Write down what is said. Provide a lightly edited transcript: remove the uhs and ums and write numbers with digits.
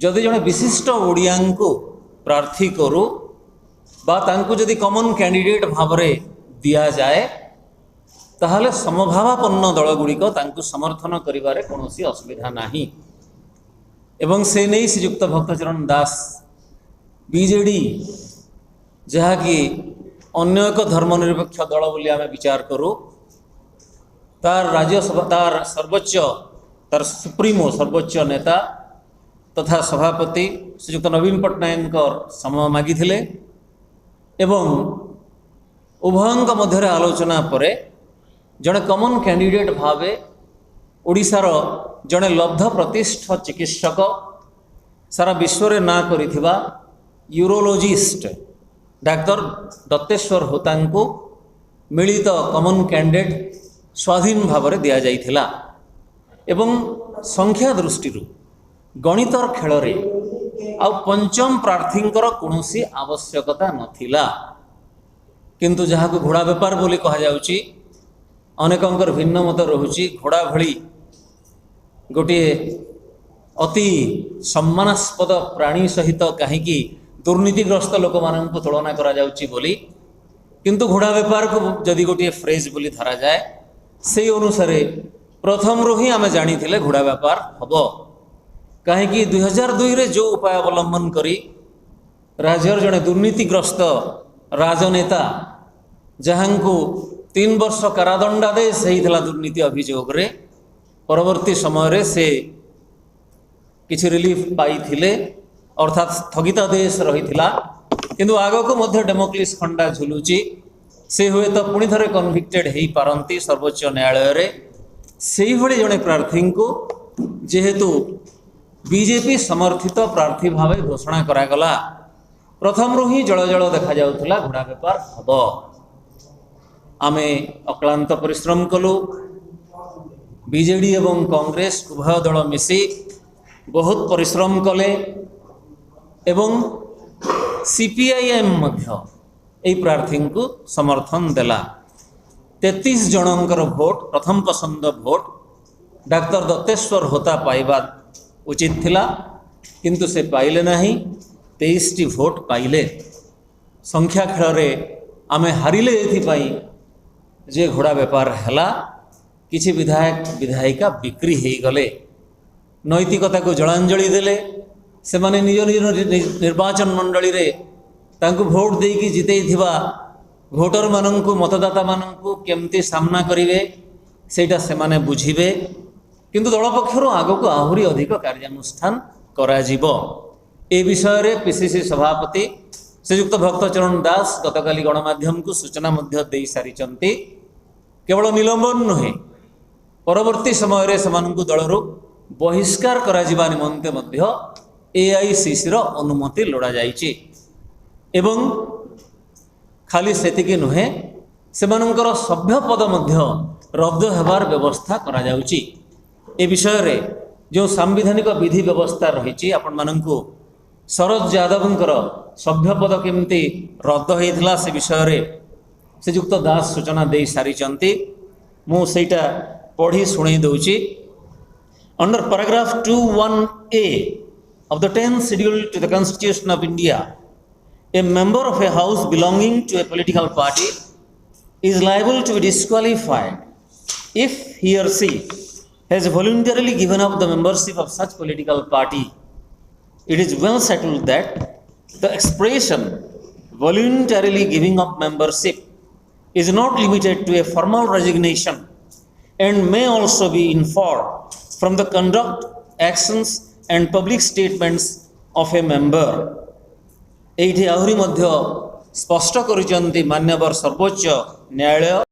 जदि जड़े विशिष्ट ओडिया को प्रार्थी करूँ बा तांको जदि कॉमन कैंडिडेट भाव दि जाए ताहले समभावापन्न दलगुड़िक तांको समर्थन करिबारे कौनसी असुविधा नाही। एवं से नहीं श्रीयुक्त भक्तचरण दास बीजेडी जहाँकि अन्य एक धर्मनिरपेक्ष दल बोली आम विचार करूँ तार राज्यसभा तार सर्वोच्च तार सुप्रीमो सर्वोच्च नेता तथा सभापति श्रीयुक्त नवीन पट्टनायक समय मागिथिले एवं उभयंक मध्य आलोचना परे जड़े कॉमन कैंडिडेट भावे ओडिशार जड़े लब्ध प्रतिष्ठ चिकित्सक सारा विश्व रे ना करिथिबा यूरोलोजिस्ट डाक्टर दत्तेश्वर होता को मिलित कॉमन कैंडिडेट स्वाधीन भाव में दि जाइथिला एवं संख्या दृष्टि गणितर खेल आ पंचम प्रार्थींकर कौनसी आवश्यकता नथिला किंतु जहाँ को घोड़ा बेपार बोली कहा जाउची अनेकंकर भिन्न मत रहुची घोड़ा भली गोटे अति सम्मानास्पद प्राणी सहित कहीं दुर्नीतिग्रस्त लोक मान तुलना करा जाउची बोली किंतु घोड़ा बेपार को जदि गोटे फ्रेज बोली धरा जाए से अनुसार प्रथम रू ही आम जानी घोड़ा बेपार हम कहीं 2002 रे जो उपाय अवलंबन करी राज्यर जड़े दुर्नीतिग्रस्त राजनेता जहाँ को 3 वर्ष कारादंडादेश होता दुर्नीति अभियोग रे परवर्ती समय से किसी रिलीफ पाई अर्थात स्थगितादेश रही किंतु आग को मध्य डेमोक्लिस खंडा झुलुची से हुए तो पुणी थे कन्विक्टेड हो पारती सर्वोच्च न्यायालय रे से ही जड़े प्रार्थी को जेहेतु बीजेपी समर्थित प्रार्थी भाव घोषणा करागला प्रथम रू ही जल जल देखा जाउथला घोड़ा बेपार हम आमे अक्लांत परिश्रम कलु बीजेडी एवं कांग्रेस उभय दल मिसी बहुत परिश्रम कले एवं सीपीआईएम मध्य ए प्रार्थी को समर्थन देला 33 जनकर भोट प्रथम पसंद भोट डाक्टर दत्तेश्वर होता पाइबा उचित थिला किंतु से पाइले नहीं 23टी भोट पाइले संख्या खेल आमे हारिले एथिपाई जे घोड़ा बेपार हैला किछि विधायक विधायिका बिक्री हो गले नैतिकता को जलांजलि देले से माने निज निज निर्वाचन मंडली रे तांको भोट देकी जितेइथिबा भोटर माननकु मतदाता माननकु केमती सामना करिवे सेटा से माने बुझिबे किंतु दल पक्षर आग को आहरी अधिक कार्यानुष्ठान करा जिवो ए विषय रे पीसीसी सभापति श्रीयुक्त भक्तचरण दास गतकाली गणमाध्यम को सूचना मध्य दे सारिचंती केवल निलंबन नुहे परवर्ती समय रे समानकु दलरु बहिष्कार करा जिबा निमंते मध्य एआईसीसी रो अनुमति लोड़ा जाइछि एवं खाली सेतिकी नुहे सेमानंकर सभ्य पद मध्य रद्द हेबार व्यवस्था करा जाउछि ए विषय रे जो सांविधानिक विधि व्यवस्था रही आपण माननकु शरद यादवंकर सभ्य पद केमती रद्द होइथिला से विषय रे श्रीयुक्त दास सूचना दे सारिचंती मु सेटा पढ़ी सुनै दउची under paragraph 21A of the 10th schedule to the Constitution of India a member of a house belonging to a political party is liable to be disqualified if he or she has voluntarily given up the membership of such political party. It is well settled that the expression voluntarily giving up membership is not limited to a formal resignation and may also be inferred from the conduct, actions and public statements of a member. एठी आहुरी मध्य स्पष्ट करिसंती मान्यवर सर्वोच्च न्यायालय।